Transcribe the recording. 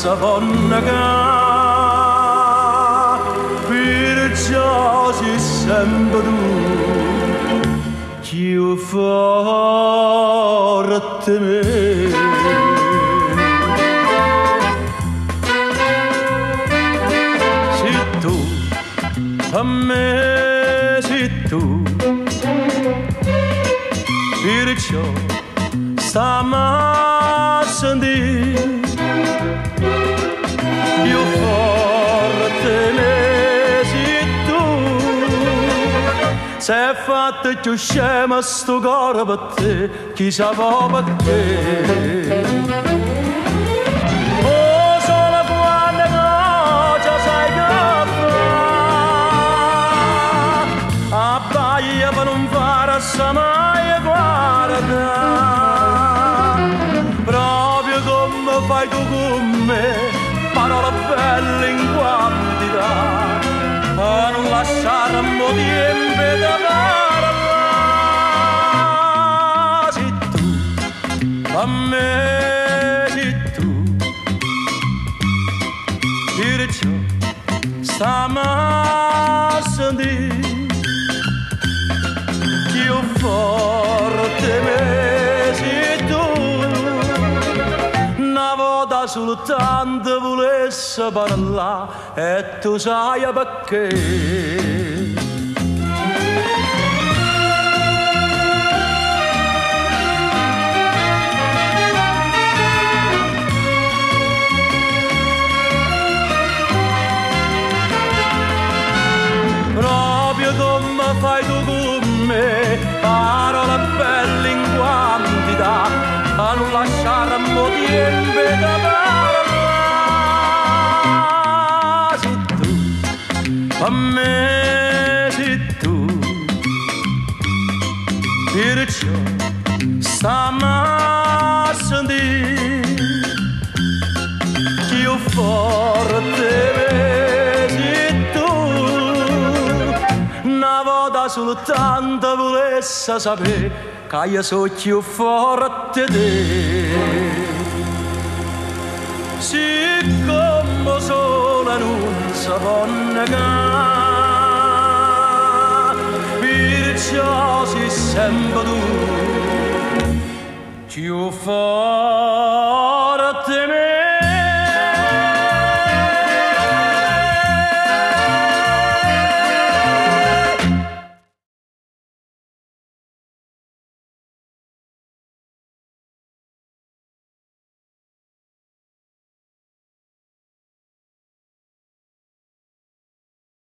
sa ponnega perciò si sempre tu più forte me. Se tu a me sei tu perciò stiamo sentendo più forte me sei tu. Se è fatto più scema sto cuore per te, chissà perché. Oh, solo quando non ci sai che fa, abbaia per non fare assai mai guardare. Proprio come fai tu con me, parole belle in quantità, a non lasciare un po' di tempo da parlare. Sei tu, a me sei tu, perciò stiamo a sentire più forte me sei tu. Una volta soltanto volesse parlare e tu sai perché. Proprio come fai tu con me, parole belle in quantità, a non lasciare un po' di tempo da parlare. Sei tu, a me sei tu, perciò stiamo a sentire più forte me sei tu. Una volta soltanto volesse sapere che io sono più forte di te. Siccome sola non si può negare, perciò sei sempre tu più forte.